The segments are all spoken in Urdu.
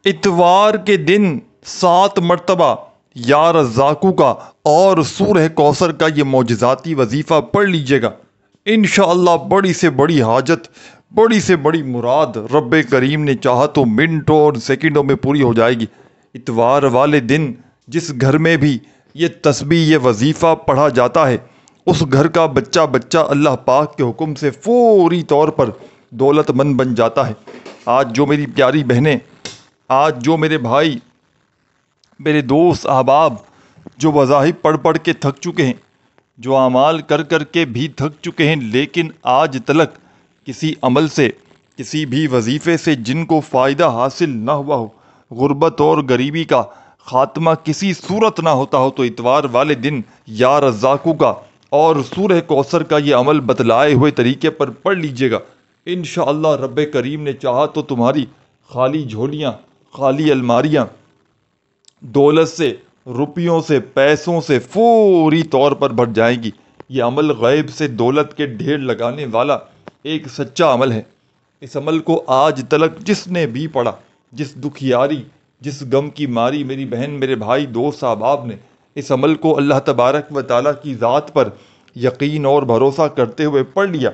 اتوار کے دن 7 مرتبہ یا رزاقو کا اور سورہ کوثر کا یہ معجزاتی وظیفہ پڑھ لیجئے گا۔ انشاءاللہ بڑی سے بڑی حاجت، بڑی سے بڑی مراد رب کریم نے چاہا تو منٹوں اور سیکنڈوں میں پوری ہو جائے گی۔ اتوار والے دن جس گھر میں بھی یہ تسبیح، یہ وظیفہ پڑھا جاتا ہے، اس گھر کا بچہ بچہ اللہ پاک کے حکم سے فوری طور پر دولت مند بن جاتا ہے۔ آج جو میری پیاری بہنیں، آج جو میرے بھائی، میرے دوست احباب جو وظائف پڑھ پڑھ کے تھک چکے ہیں، جو اعمال کر کر کے بھی تھک چکے ہیں، لیکن آج تلک کسی عمل سے، کسی بھی وظیفے سے جن کو فائدہ حاصل نہ ہوا ہو، غربت اور غریبی کا خاتمہ کسی صورت نہ ہوتا ہو، تو اتوار والے دن یا رزاقو کا اور سورہ کوثر کا یہ عمل بتلائے ہوئے طریقے پر پڑھ لیجئے گا۔ انشاءاللہ رب کریم نے چاہا تو تمہاری خالی جھولیاں، خالی الماریاں دولت سے، روپیوں سے، پیسوں سے فوری طور پر بھر جائیں گی۔ یہ عمل غیب سے دولت کے ڈھیر لگانے والا ایک سچا عمل ہے۔ اس عمل کو آج تلک جس نے بھی پڑھا، جس دکھیاری، جس غم کی ماری میری بہن، میرے بھائی، دوست احباب نے اس عمل کو اللہ تبارک و تعالیٰ کی ذات پر یقین اور بھروسہ کرتے ہوئے پڑھ لیا،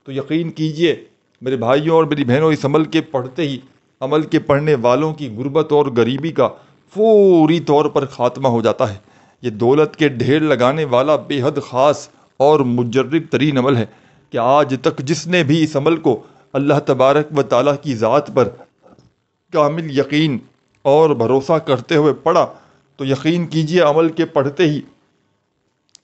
تو یقین کیجئے میرے بھائیوں اور میری بہنوں، اس عمل کے پڑھتے ہی عمل کے پڑھنے والوں کی غربت اور غریبی کا فوری طور پر خاتمہ ہو جاتا ہے۔ یہ دولت کے ڈھیر لگانے والا بے حد خاص اور مجرب ترین عمل ہے کہ آج تک جس نے بھی اس عمل کو اللہ تبارک و تعالیٰ کی ذات پر کامل یقین اور بھروسہ کرتے ہوئے پڑھا، تو یقین کیجئے عمل کے پڑھتے ہی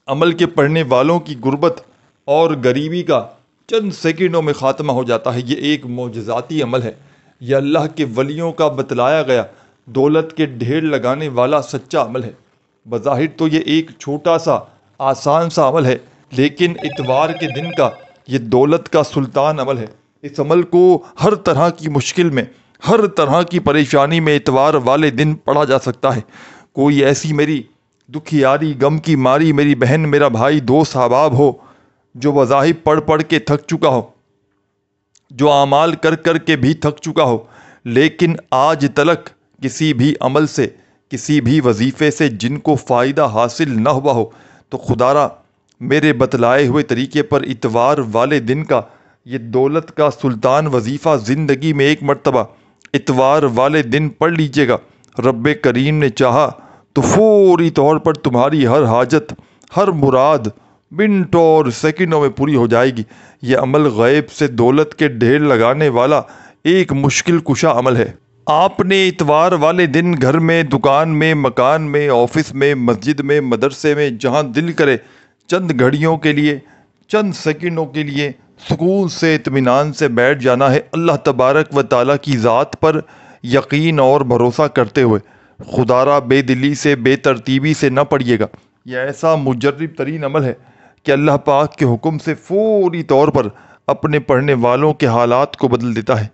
عمل کے پڑھنے والوں کی غربت اور غریبی کا چند سیکنڈوں میں خاتمہ ہو جاتا ہے۔ یہ ایک معجزاتی عمل ہے۔ یہ اللہ کے ولیوں کا بتلایا گیا دولت کے ڈھیر لگانے والا سچا عمل ہے۔ بظاہر تو یہ ایک چھوٹا سا آسان سا عمل ہے، لیکن اتوار کے دن کا یہ دولت کا سلطان عمل ہے۔ اس عمل کو ہر طرح کی مشکل میں، ہر طرح کی پریشانی میں اتوار والے دن پڑھا جا سکتا ہے۔ کوئی ایسی میری دکھیاری، غم کی ماری میری بہن، میرا بھائی، دوست احباب ہو جو وظائف پڑھ پڑھ کے تھک چکا ہو، جو اعمال کر کر کے بھی تھک چکا ہو، لیکن آج تلک کسی بھی عمل سے، کسی بھی وظیفے سے جن کو فائدہ حاصل نہ ہوا ہو، تو خدارا میرے بتلائے ہوئے طریقے پر اتوار والے دن کا یہ دولت کا سلطان وظیفہ زندگی میں ایک مرتبہ اتوار والے دن پڑھ لیجئے گا۔ رب کریم نے چاہا تو فوری طور پر تمہاری ہر حاجت، ہر مراد منٹوں اور سیکنڈوں میں پوری ہو جائے گی۔ یہ عمل غیب سے دولت کے ڈھیر لگانے والا ایک مشکل کشا عمل ہے۔ آپ نے اتوار والے دن گھر میں، دکان میں، مکان میں، آفس میں، مسجد میں، مدرسے میں، جہاں دل کرے چند گھڑیوں کے لیے، چند سیکنڈوں کے لیے سکون سے، اطمینان سے بیٹھ جانا ہے، اللہ تبارک و تعالیٰ کی ذات پر یقین اور بھروسہ کرتے ہوئے۔ خدارا بے دلی سے، بے ترتیبی سے نہ پڑھیے گا۔ یہ ایسا مجرب ترین عمل ہے کہ اللہ پاک کے حکم سے فوری طور پر اپنے پڑھنے والوں کے حالات کو بدل دیتا ہے۔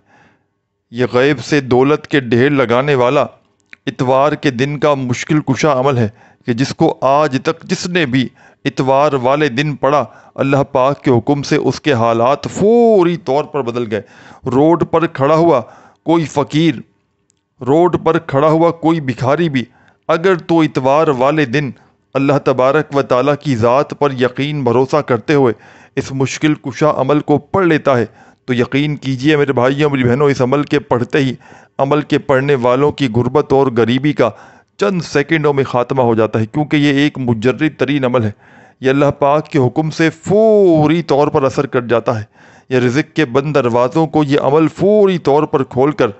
یہ غیب سے دولت کے ڈھیر لگانے والا اتوار کے دن کا مشکل کشا عمل ہے کہ جس کو آج تک جس نے بھی اتوار والے دن پڑھا، اللہ پاک کے حکم سے اس کے حالات فوری طور پر بدل گئے۔ روڈ پر کھڑا ہوا کوئی فقیر، روڈ پر کھڑا ہوا کوئی بھکاری بھی اگر تو اتوار والے دن اللہ تبارک و تعالیٰ کی ذات پر یقین بھروسہ کرتے ہوئے اس مشکل کشا عمل کو پڑھ لیتا ہے، تو یقین کیجئے میرے بھائیوں، میری بہنوں، اس عمل کے پڑھتے ہی عمل کے پڑھنے والوں کی غربت اور غریبی کا چند سیکنڈوں میں خاتمہ ہو جاتا ہے، کیونکہ یہ ایک مجرب ترین عمل ہے۔ یہ اللہ پاک کے حکم سے فوری طور پر اثر کر جاتا ہے۔ یہ رزق کے بند دروازوں کو یہ عمل فوری طور پر کھول کر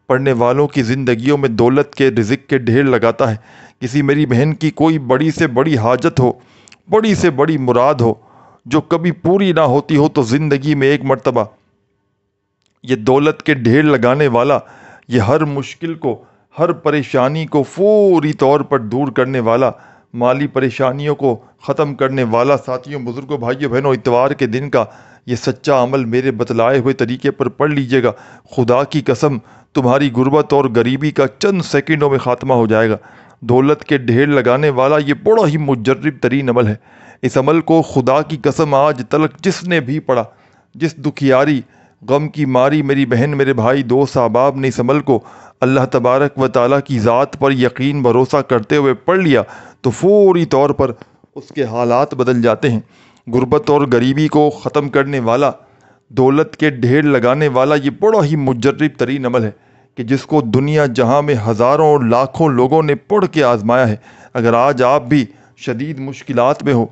پڑھنے والوں کی زندگیوں میں دولت کے، رزق کے ڈھیر لگاتا ہے۔ کسی میری بہن کی کوئی بڑی سے بڑی حاجت ہو، بڑی سے بڑی مراد ہو جو کبھی پوری نہ ہوتی ہو، تو زندگی میں ایک مرتبہ یہ دولت کے ڈھیر لگانے والا، یہ ہر مشکل کو، ہر پریشانی کو فوری طور پر دور کرنے والا، مالی پریشانیوں کو ختم کرنے والا، ساتھیوں، بزرگوں، بھائیوں، بہنوں، اتوار کے دن کا یہ سچا عمل میرے بتلائے ہوئے طریقے پر پڑھ لیجئے گا۔ خدا کی قسم تمہاری غربت اور غریبی کا چند سیکنڈوں میں خاتمہ ہو جائے گا۔ دولت کے ڈھیر لگانے والا یہ بڑا ہی مجرب ترین عمل ہے۔ اس عمل کو خدا کی قسم آج تلک جس نے بھی پڑھا، جس دکھیاری، غم کی ماری میری بہن میرے بھائی دوست احباب نے اس عمل کو اللہ تبارک و تعالیٰ کی ذات پر یقین بھروسہ کرتے ہوئے پڑھ لیا تو فوری طور پر اس کے حالات بدل جاتے ہیں۔ غربت اور غریبی کو ختم کرنے والا، دولت کے ڈھیر لگانے والا یہ بڑا ہی مجرب ترین عمل ہے کہ جس کو دنیا جہاں میں ہزاروں اور لاکھوں لوگوں نے پڑھ کے آزمایا ہے۔ اگر آج آپ بھی شدید مشکلات میں ہو،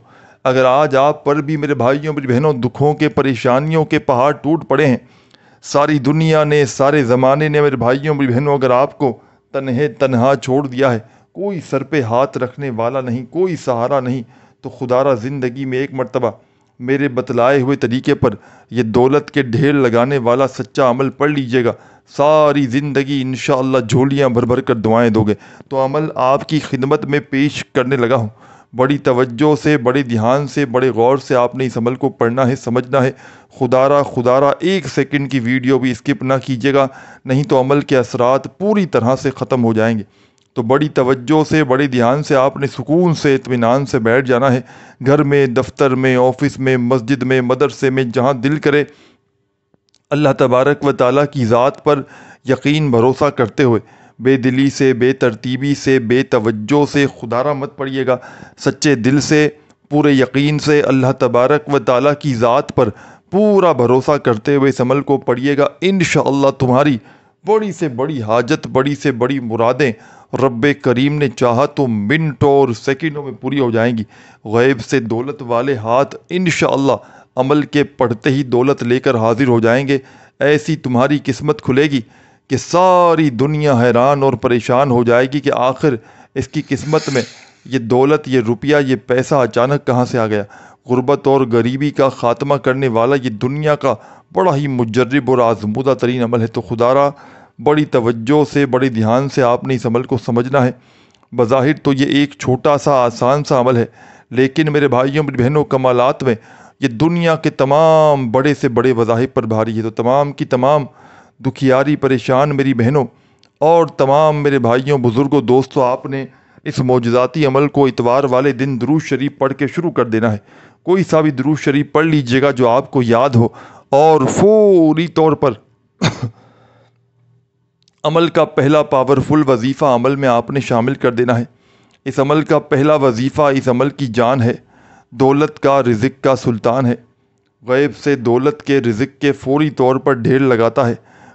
اگر آج آپ پر بھی میرے بھائیوں میری بہنوں دکھوں کے پریشانیوں کے پہاڑ ٹوٹ پڑے ہیں، ساری دنیا نے سارے زمانے نے میرے بھائیوں میری بہنوں اگر آپ کو تنہا چھوڑ دیا ہے، کوئی سر پہ ہاتھ رکھنے والا نہیں، کوئی سہارا نہیں، تو خدا را زندگی میں ایک مرتبہ میرے بتلائے ہوئے طریقے پر یہ دولت کے ڈھیر لگانے والا سچا عمل پڑھ لیجئے گا، ساری زندگی انشاءاللہ جھولیاں بھر بھر کر دعائیں دو گے۔ تو عمل آپ کی خدمت میں پیش کرنے لگا ہوں، بڑی توجہ سے، بڑے دھیان سے، بڑے غور سے آپ نے اس عمل کو پڑھنا ہے، سمجھنا ہے۔ خدا را ایک سیکنڈ کی ویڈیو بھی اسکپ نہ کیجیے گا، نہیں تو عمل کے اثرات پوری طرح سے ختم ہو جائیں گے۔ تو بڑی توجہ سے، بڑے دھیان سے آپ نے سکون سے، اطمینان سے بیٹھ جانا ہے، گھر میں، دفتر میں، آفس میں، مسجد میں، مدرسے میں، جہاں دل کرے اللہ تبارک و تعالیٰ کی ذات پر یقین بھروسہ کرتے ہوئے بے دلی سے، بے ترتیبی سے، بے توجہ سے خدا را مت پڑھیے گا، سچے دل سے، پورے یقین سے اللہ تبارک و تعالیٰ کی ذات پر پورا بھروسہ کرتے ہوئے اس عمل کو پڑھیے گا۔ انشاءاللہ تمہاری بڑی سے بڑی حاجت، بڑی سے بڑی مرادیں رب کریم نے چاہا تو منٹوں اور سیکنڈوں میں پوری ہو جائیں گی۔ غیب سے دولت والے ہاتھ انشاءاللہ عمل کے پڑھتے ہی دولت لے کر حاضر ہو جائیں گے۔ ایسی تمہاری قسمت کھلے گی کہ ساری دنیا حیران اور پریشان ہو جائے گی کہ آخر اس کی قسمت میں یہ دولت، یہ روپیہ، یہ پیسہ اچانک کہاں سے آ گیا۔ غربت اور غریبی کا خاتمہ کرنے والا یہ دنیا کا بڑا ہی مجرب اور آزمودہ ترین عمل ہے۔ تو خدا را بڑی توجہ سے، بڑے دھیان سے آپ نے اس عمل کو سمجھنا ہے۔ بظاہر تو یہ ایک چھوٹا سا آسان سا عمل ہے، لیکن میرے بھائیوں میری بہنوں کمالات میں یہ دنیا کے تمام بڑے سے بڑے وظائف پر بھاری ہے۔ تو تمام کی تمام دکھیاری پریشان میری بہنوں اور تمام میرے بھائیوں بزرگوں دوستوں، آپ نے اس معجزاتی عمل کو اتوار والے دن درود شریف پڑھ کے شروع کر دینا ہے۔ کوئی سا بھی درود شریف پڑھ لیجئے گا جو آپ کو یاد ہو، اور فوری طور پر عمل کا پہلا پاورفل وظیفہ عمل میں آپ نے شامل کر دینا ہے۔ اس عمل کا پہلا وظیفہ اس عمل کی جان ہے، دولت کا، رزق کا سلطان ہے، غیب سے دولت کے، رزق کے فوری طور پر ڈھیر لگاتا ہے۔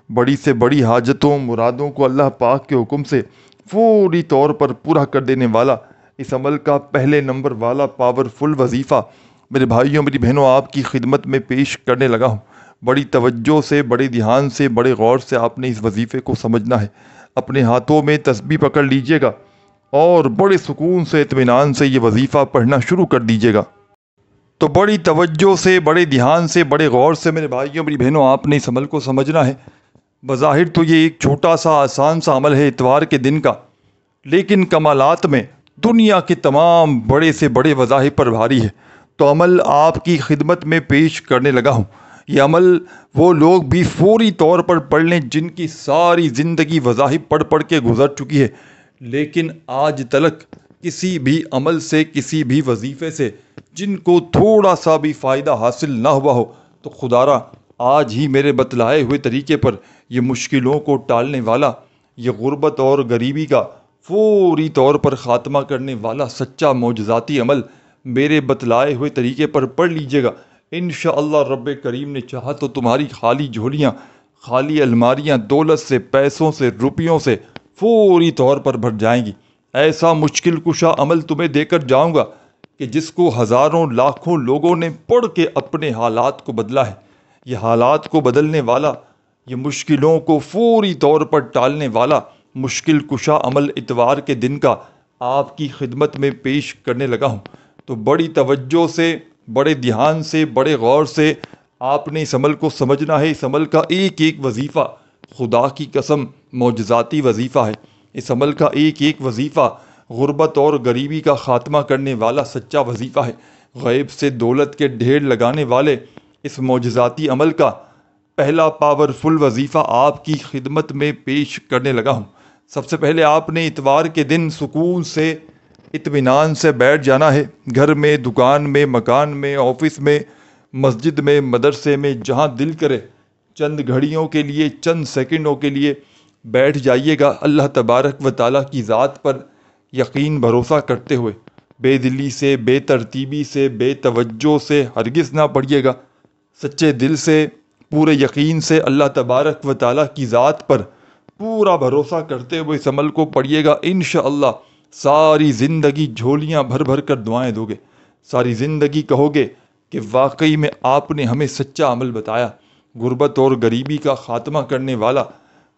بڑی سے بڑی حاجتوں، مرادوں کو اللہ پاک کے حکم سے فوری طور پر پورا کر دینے والا اس عمل کا پہلے نمبر والا پاورفل وظیفہ میرے بھائیوں میری بہنوں آپ کی خدمت میں پیش کرنے لگا ہوں۔ بڑی توجہ سے، بڑے دھیان سے، بڑے غور سے آپ نے اس وظیفے کو سمجھنا ہے۔ اپنے ہاتھوں میں تسبیح پکڑ لیجئے گا اور بڑے سکون سے، اطمینان سے یہ وظیفہ پڑھنا شروع کر دیجئے گا۔ تو بڑی توجہ سے، بڑے دھیان سے، بڑے غور سے میرے بھائیوں میری بہنوں آپ نے اس عمل کو سمجھنا ہے۔ بظاہر تو یہ ایک چھوٹا سا آسان سا عمل ہے اتوار کے دن کا، لیکن کمالات میں دنیا کے تمام بڑے سے بڑے وظائف پر بھاری ہے۔ تو عمل آپ کی خدمت میں پیش کرنے لگا ہوں۔ یہ عمل وہ لوگ بھی فوری طور پر پڑھ لیں جن کی ساری زندگی وظائف پڑھ پڑھ کے گزر چکی ہے، لیکن آج تلک کسی بھی عمل سے، کسی بھی وظیفے سے جن کو تھوڑا سا بھی فائدہ حاصل نہ ہوا ہو، تو خدا را آج ہی میرے بتلائے ہوئے طریقے پر یہ مشکلوں کو ٹالنے والا، یہ غربت اور غریبی کا فوری طور پر خاتمہ کرنے والا سچا معجزاتی عمل میرے بتلائے ہوئے طریقے پر پڑھ لیجئے گا۔ انشاءاللہ رب کریم نے چاہا تو تمہاری خالی جھولیاں، خالی الماریاں دولت سے، پیسوں سے، روپیوں سے فوری طور پر بھر جائیں گی۔ ایسا مشکل کشا عمل تمہیں دے کر جاؤں گا کہ جس کو ہزاروں لاکھوں لوگوں نے پڑھ کے اپنے حالات کو بدلا ہے۔ یہ حالات کو بدلنے والا، یہ مشکلوں کو فوری طور پر ٹالنے والا مشکل کشا عمل اتوار کے دن کا آپ کی خدمت میں پیش کرنے لگا ہوں۔ تو بڑی توجہ سے، بڑے دھیان سے، بڑے غور سے آپ نے اس عمل کو سمجھنا ہے۔ اس عمل کا ایک ایک وظیفہ خدا کی قسم معجزاتی وظیفہ ہے۔ اس عمل کا ایک ایک وظیفہ غربت اور غریبی کا خاتمہ کرنے والا سچا وظیفہ ہے۔ غیب سے دولت کے ڈھیر لگانے والے اس معجزاتی عمل کا پہلا پاورفل وظیفہ آپ کی خدمت میں پیش کرنے لگا ہوں۔ سب سے پہلے آپ نے اتوار کے دن سکون سے، اطمینان سے بیٹھ جانا ہے، گھر میں، دکان میں، مکان میں، آفس میں، مسجد میں، مدرسے میں، جہاں دل کرے چند گھڑیوں کے لیے، چند سیکنڈوں کے لیے بیٹھ جائیے گا اللہ تبارک و تعالیٰ کی ذات پر یقین بھروسہ کرتے ہوئے، بے دلی سے، بے ترتیبی سے، بے توجہ سے ہرگز نہ پڑھیے گا، سچے دل سے، پورے یقین سے اللہ تبارک و تعالیٰ کی ذات پر پورا بھروسہ کرتے ہوئے اس عمل کو پڑھیے گا۔ انشاءاللہ ساری زندگی جھولیاں بھر بھر کر دعائیں دو گے، ساری زندگی کہو گے کہ واقعی میں آپ نے ہمیں سچا عمل بتایا، غربت اور غریبی کا خاتمہ کرنے والا،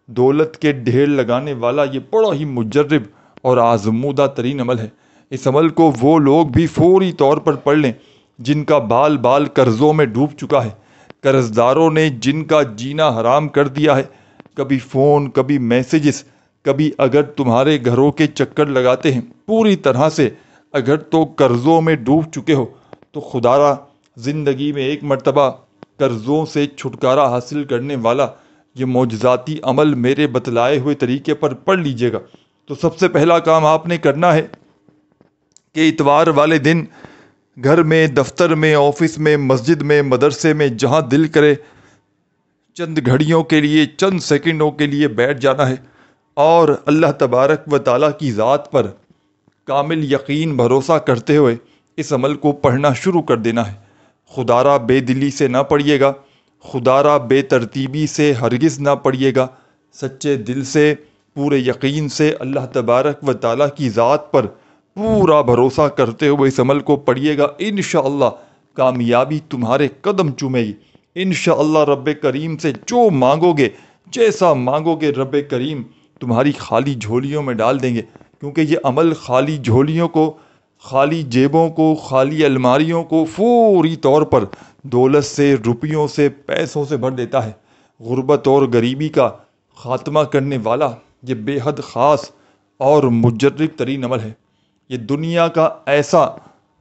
دولت کے ڈھیر لگانے والا یہ بڑا ہی مجرب اور آزمودہ ترین عمل ہے۔ اس عمل کو وہ لوگ بھی فوری طور پر پڑھ لیں جن کا بال بال قرضوں میں ڈوب چکا ہے، قرض داروں نے جن کا جینا حرام کر دیا ہے، کبھی فون، کبھی میسیجز، کبھی اگر تمہارے گھروں کے چکر لگاتے ہیں، پوری طرح سے اگر تو قرضوں میں ڈوب چکے ہو تو خدا را زندگی میں ایک مرتبہ قرضوں سے چھٹکارا حاصل کرنے والا یہ معجزاتی عمل میرے بتلائے ہوئے طریقے پر پڑھ لیجئے گا۔ تو سب سے پہلا کام آپ نے کرنا ہے کہ اتوار والے دن گھر میں، دفتر میں، آفس میں، مسجد میں، مدرسے میں، جہاں دل کرے چند گھڑیوں کے لیے، چند سیکنڈوں کے لیے بیٹھ جانا ہے اور اللہ تبارک و تعالیٰ کی ذات پر کامل یقین بھروسہ کرتے ہوئے اس عمل کو پڑھنا شروع کر دینا ہے۔ خدا را بے دلی سے نہ پڑھیے گا، خدا را بے ترتیبی سے ہرگز نہ پڑھیے گا، سچے دل سے، پورے یقین سے اللہ تبارک و تعالیٰ کی ذات پر پورا بھروسہ کرتے ہوئے اس عمل کو پڑھیے گا۔ انشاءاللہ کامیابی تمہارے قدم چومے گی۔ انشاءاللہ رب کریم سے جو مانگو گے، جیسا مانگو گے، رب کریم تمہاری خالی جھولیوں میں ڈال دیں گے، کیونکہ یہ عمل خالی جھولیوں کو، خالی جیبوں کو، خالی الماریوں کو فوری طور پر دولت سے، روپیوں سے، پیسوں سے بھر دیتا ہے۔ غربت اور غریبی کا خاتمہ کرنے والا یہ بے حد خاص اور مجرب ترین عمل ہے۔ یہ دنیا کا ایسا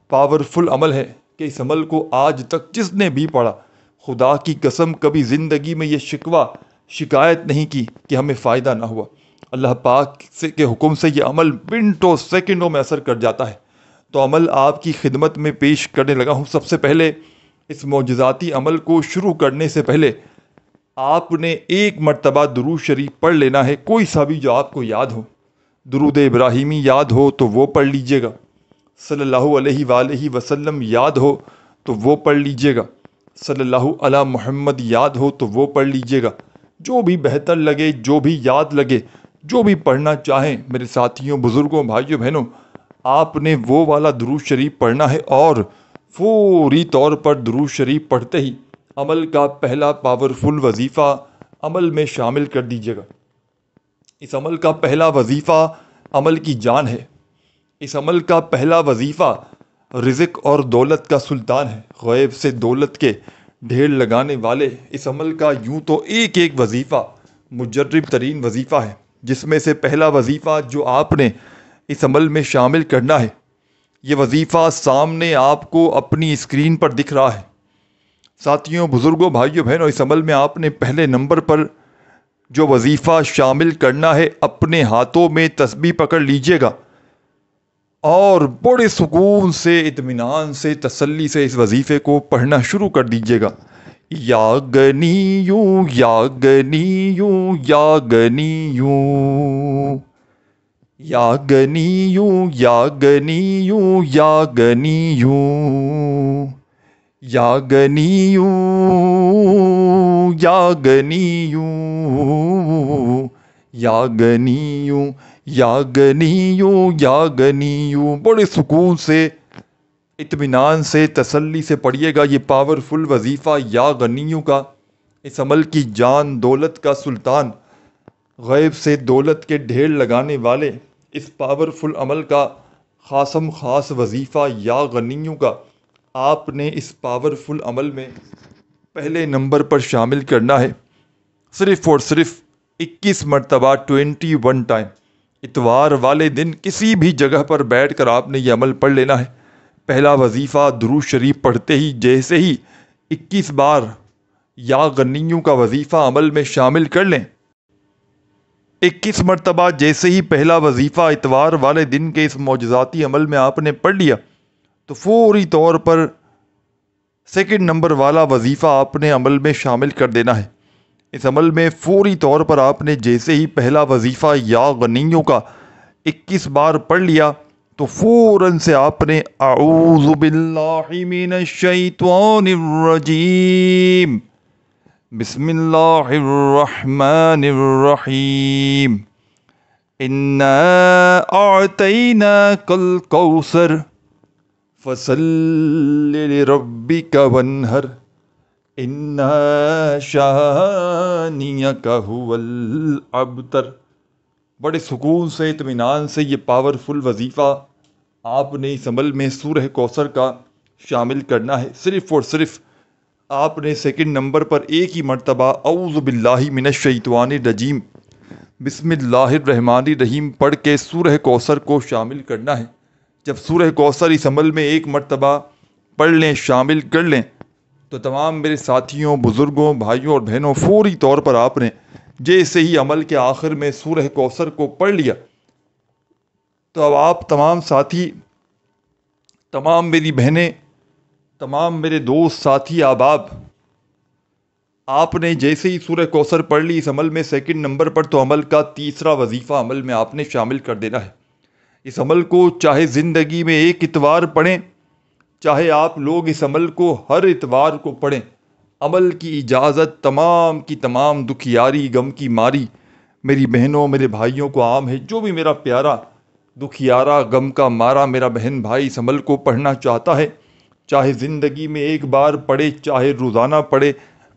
پاورفل عمل ہے کہ اس عمل کو آج تک جس نے بھی پڑھا، خدا کی قسم کبھی زندگی میں یہ شکایت نہیں کی کہ ہمیں فائدہ نہ ہوا۔ اللہ پاک کے حکم سے یہ عمل منٹوں سیکنڈوں میں اثر کر جاتا ہے۔ تو عمل آپ کی خدمت میں پیش کرنے لگا ہوں۔ سب سے پہلے اس معجزاتی عمل کو شروع کرنے سے پہلے آپ نے ایک مرتبہ درود شریف پڑھ لینا ہے، کوئی سا بھی جو آپ کو یاد ہو۔ درود ابراہیمی یاد ہو تو وہ پڑھ لیجئے گا، صلی اللہ علیہ وآلہ وسلم یاد ہو تو وہ پڑھ لیجئے گا، صلی اللہ علی محمد یاد ہو تو وہ پڑھ لیجئے گا۔ جو بھی بہتر لگے، جو بھی یاد لگے، جو بھی پڑھنا چاہیں میرے ساتھیوں، بزرگوں، بھائیوں، بہنوں، آپ نے وہ والا درود شریف پڑھنا ہے اور فوری طور پر درود شریف پڑھتے ہی عمل کا پہلا پاورفل وظیفہ عمل میں شامل کر دیجئے گا۔ اس عمل کا پہلا وظیفہ عمل کی جان ہے۔ اس عمل کا پہلا وظیفہ رزق اور دولت کا سلطان ہے، غیب سے دولت کے ڈھیر لگانے والے۔ اس عمل کا یوں تو ایک ایک وظیفہ مجرب ترین وظیفہ ہے، جس میں سے پہلا وظیفہ جو آپ نے اس عمل میں شامل کرنا ہے، یہ وظیفہ سامنے آپ کو اپنی اسکرین پر دکھ رہا ہے۔ ساتھیوں، بزرگوں، بھائیوں، بہنوں، اس عمل میں آپ نے پہلے نمبر پر جو وظیفہ شامل کرنا ہے، اپنے ہاتھوں میں تسبیح پکڑ لیجئے گا اور بڑے سکون سے، اطمینان سے، تسلی سے اس وظیفے کو پڑھنا شروع کر دیجئے گا۔ یا غنیو یا غنیو یا غنیو یا غنیو یا غنیو یا غنیو یا غنیو یا غنیو یا غنیو یا غنیو یا غنیو، بڑے سکون سے، اطمینان سے، تسلی سے پڑھیے گا یہ پاورفل وظیفہ یا غنیو کا۔ اس عمل کی جان، دولت کا سلطان، غیب سے دولت کے ڈھیر لگانے والے اس پاورفل عمل کا خاص وظیفہ یا غنیو کا آپ نے اس پاورفل عمل میں پہلے نمبر پر شامل کرنا ہے، صرف اور صرف 21 مرتبہ 21 ٹائم۔ اتوار والے دن کسی بھی جگہ پر بیٹھ کر آپ نے یہ عمل پڑھ لینا ہے۔ پہلا وظیفہ درود شریف پڑھتے ہی جیسے ہی 21 بار یا غنیو کا وظیفہ عمل میں شامل کر لیں، 21 مرتبہ جیسے ہی پہلا وظیفہ اتوار والے دن کے اس معجزاتی عمل میں آپ نے پڑھ لیا تو فوری طور پر سیکنڈ نمبر والا وظیفہ آپ نے عمل میں شامل کر دینا ہے۔ اس عمل میں فوری طور پر آپ نے جیسے ہی پہلا وظیفہ یا غنیوں کا 21 بار پڑھ لیا تو فوراً سے آپ نے اعوذ باللہ من الشیطان الرجیم بسم اللہ الرحمن الرحیم انا اعطیناک الکوثر فصل لربک وانہر اِنَّ شَانِئَکَ هُوَ الْأَبْتَرُ۔ بڑے سکون سے اطمینان سے یہ پاورفل وظیفہ آپ نے اس عمل میں سورہ کوثر کا شامل کرنا ہے۔ صرف اور صرف آپ نے سیکنڈ نمبر پر ایک ہی مرتبہ اعوذ باللہ من الشیطان الرجیم بسم اللہ الرحمن الرحیم پڑھ کے سورہ کوثر کو شامل کرنا ہے۔ جب سورہ کوثر اس عمل میں ایک مرتبہ پڑھ لیں، شامل کر لیں، تو تمام میرے ساتھیوں، بزرگوں، بھائیوں اور بہنوں، فوری طور پر آپ نے جیسے ہی عمل کے آخر میں سورہ کوثر کو پڑھ لیا تو اب آپ تمام ساتھی، تمام میری بہنیں، تمام میرے دوست، ساتھی، احباب، آپ نے جیسے ہی سورہ کوثر پڑھ لی اس عمل میں سیکنڈ نمبر پر، تو عمل کا تیسرا وظیفہ عمل میں آپ نے شامل کر دینا ہے۔ اس عمل کو چاہے زندگی میں ایک اتوار پڑھیں، چاہے آپ لوگ اس عمل کو ہر اتوار کو پڑھیں، عمل کی اجازت تمام کی تمام دکھیاری، غم کی ماری میری بہنوں، میرے بھائیوں کو عام ہے۔ جو بھی میرا پیارا دکھیارا، غم کا مارا میرا بہن بھائی اس عمل کو پڑھنا چاہتا ہے، چاہے زندگی میں ایک بار پڑھے، چاہے روزانہ پڑھے،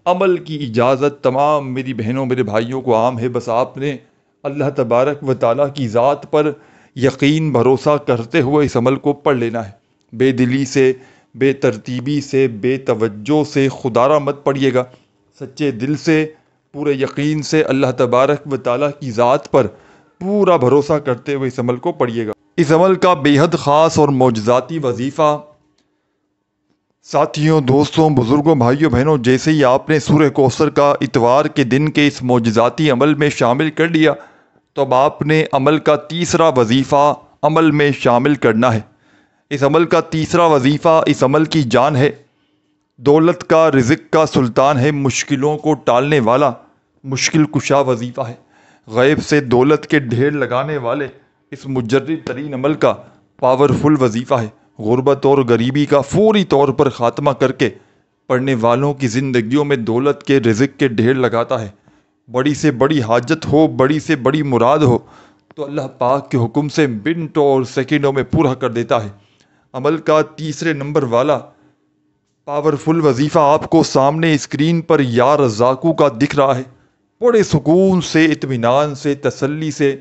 عمل کی اجازت تمام میری بہنوں، میرے بھائیوں کو عام ہے۔ بس آپ نے اللہ تبارک و تعالیٰ کی ذات پر یقین، بھروسہ کرتے ہوئے اس عمل کو پڑھ لینا ہے۔ بے دلی سے، بے ترتیبی سے، بے توجہ سے خدارہ مت پڑھیے گا، سچے دل سے، پورے یقین سے اللہ تبارک و تعالیٰ کی ذات پر پورا بھروسہ کرتے ہوئے اس عمل کو پڑھیے گا۔ اس عمل کا بے حد خاص اور معجزاتی وظیفہ ساتھیوں، دوستوں، بزرگوں، بھائیوں، بہنوں، جیسے ہی آپ نے سورہ کوثر کا اتوار کے دن کے اس معجزاتی عمل میں شامل کر لیا تو اب آپ نے عمل کا تیسرا وظیفہ عمل میں شامل کرنا ہے۔ اس عمل کا تیسرا وظیفہ اس عمل کی جان ہے، دولت کا، رزق کا سلطان ہے، مشکلوں کو ٹالنے والا مشکل کشا وظیفہ ہے، غیب سے دولت کے ڈھیر لگانے والے اس مجرب ترین عمل کا پاورفل وظیفہ ہے، غربت اور غریبی کا فوری طور پر خاتمہ کر کے پڑھنے والوں کی زندگیوں میں دولت کے، رزق کے ڈھیر لگاتا ہے۔ بڑی سے بڑی حاجت ہو، بڑی سے بڑی مراد ہو تو اللہ پاک کے حکم سے منٹوں اور سیکنڈوں میں پورا کر دیتا ہے۔ عمل کا تیسرے نمبر والا پاورفل وظیفہ آپ کو سامنے اسکرین پر یا رزاقو کا دکھ رہا ہے۔ بڑے سکون سے، اطمینان سے، تسلی سے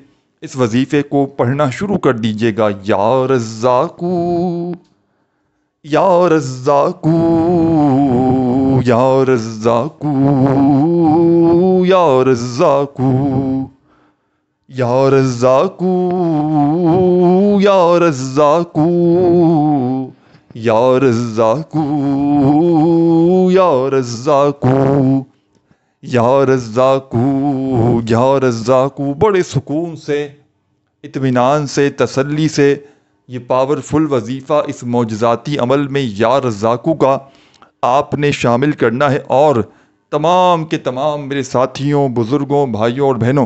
اس وظیفے کو پڑھنا شروع کر دیجیے گا۔ یا رزاقو، یا رزاقو، یا رزاقو، یا رزاقو، یا رزاقو، یا رزاقو، یا رزاقو، یا رزاقو، یا رزاقو، یا رزاقو۔ بڑے سکون سے، اطمینان سے، تسلی سے یہ پاورفل وظیفہ اس معجزاتی عمل میں یا رزاقو کا آپ نے شامل کرنا ہے، اور تمام کے تمام میرے ساتھیوں، بزرگوں، بھائیوں اور بہنوں،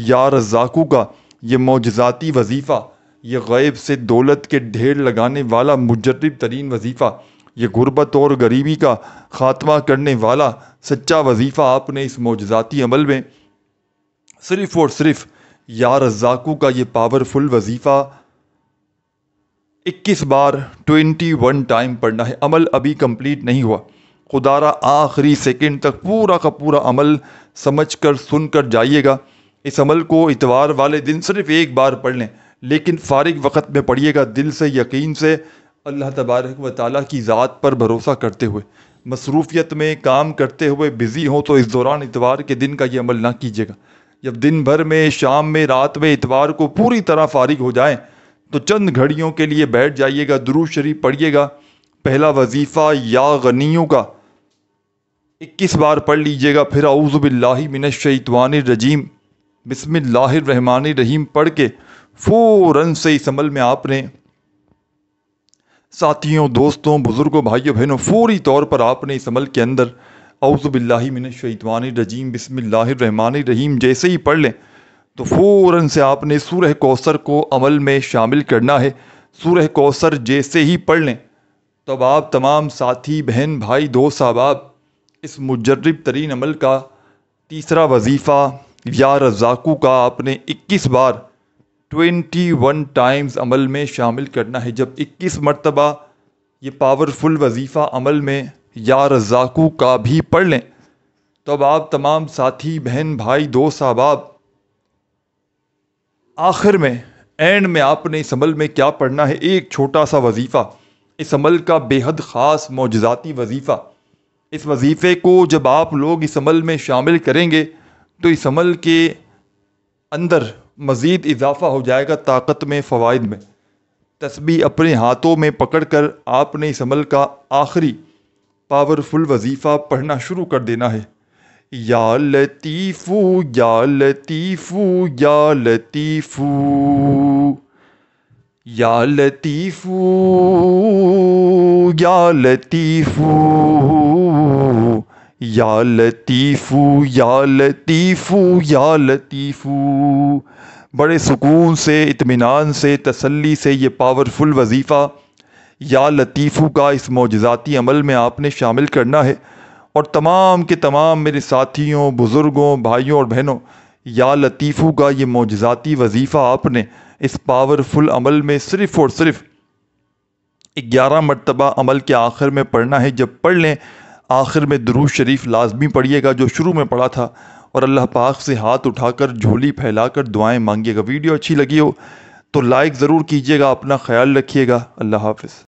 یا رزاقو کا یہ معجزاتی وظیفہ، یہ غیب سے دولت کے ڈھیر لگانے والا مجرب ترین وظیفہ، یہ غربت اور غریبی کا خاتمہ کرنے والا سچا وظیفہ آپ نے اس معجزاتی عمل میں صرف اور صرف یا رزاقو کا یہ پاورفل وظیفہ 21 بار 21 ٹائم پڑھنا ہے۔ عمل ابھی کمپلیٹ نہیں ہوا، خدا را آخری سیکنڈ تک پورا کا پورا عمل سمجھ کر، سن کر جائیے گا۔ اس عمل کو اتوار والے دن صرف ایک بار پڑھ لیں، لیکن فارغ وقت میں پڑھیے گا، دل سے، یقین سے، اللہ تبارک و تعالیٰ کی ذات پر بھروسہ کرتے ہوئے۔ مصروفیت میں کام کرتے ہوئے بزی ہوں تو اس دوران اتوار کے دن کا یہ عمل نہ کیجیے گا۔ جب دن بھر میں، شام میں، رات میں اتوار کو پوری طرح فارغ ہو جائیں تو چند گھڑیوں کے لیے بیٹھ جائیے گا، درود شریف پڑھیے گا۔ پہلا وظیفہ یا غنیوں کا 21 بار پڑھ لیجیے گا، پھر اعوذ باللہ من الشیطان الرجیم بسم اللہ الرحمن الرحیم پڑھ کے فوراً سے اس عمل میں آپ نے ساتھیوں، دوستوں، بزرگوں، بھائیوں، بہنوں، فوری طور پر آپ نے اس عمل کے اندر اعوذ باللہ من الشیطان الرجیم بسم اللہ الرحمن الرحیم جیسے ہی پڑھ لیں تو فوراً سے آپ نے سورہ کوثر کو عمل میں شامل کرنا ہے۔ سورہ کوثر جیسے ہی پڑھ لیں تو اب آپ تمام ساتھی بہن بھائی دوست احباب اس مجرب ترین عمل کا تیسرا وظیفہ یا رزاقو کا آپ نے 21 بار 21 ٹائمز عمل میں شامل کرنا ہے۔ جب 21 مرتبہ یہ پاورفل وظیفہ عمل میں یا رزاقو کا بھی پڑھ لیں تو اب آپ تمام ساتھی بہن بھائی دوست احباب آخر میں اینڈ میں آپ نے اس عمل میں کیا پڑھنا ہے، ایک چھوٹا سا وظیفہ، اس عمل کا بے حد خاص معجزاتی وظیفہ۔ اس وظیفے کو جب آپ لوگ اس عمل میں شامل کریں گے تو اس عمل کے اندر مزید اضافہ ہو جائے گا طاقت میں، فوائد میں۔ تسبیح اپنے ہاتھوں میں پکڑ کر آپ نے اس عمل کا آخری پاورفل وظیفہ پڑھنا شروع کر دینا ہے۔ یا لطیفو یا لطیفو یا لطیفو یا لطیفو یا لطیفو یا لطیفو یا لطیفو یا لطیفو۔ بڑے سکون سے، اطمینان سے، تسلی سے یہ پاورفل وظیفہ یا لطیفو کا اس معجزاتی عمل میں آپ نے شامل کرنا ہے۔ اور تمام کے تمام میرے ساتھیوں، بزرگوں، بھائیوں اور بہنوں، یا لطیفو کا یہ معجزاتی وظیفہ آپ نے اس پاورفل عمل میں صرف اور صرف 11 مرتبہ عمل کے آخر میں پڑھنا ہے۔ جب پڑھ لیں آخر میں درود شریف لازمی پڑھیے گا جو شروع میں پڑھا تھا، اور اللہ پاک سے ہاتھ اٹھا کر جھولی پھیلا کر دعائیں مانگیے گا۔ ویڈیو اچھی لگی ہو تو لائک ضرور کیجیے گا، اپنا خیال رکھیے گا۔ اللہ حافظ۔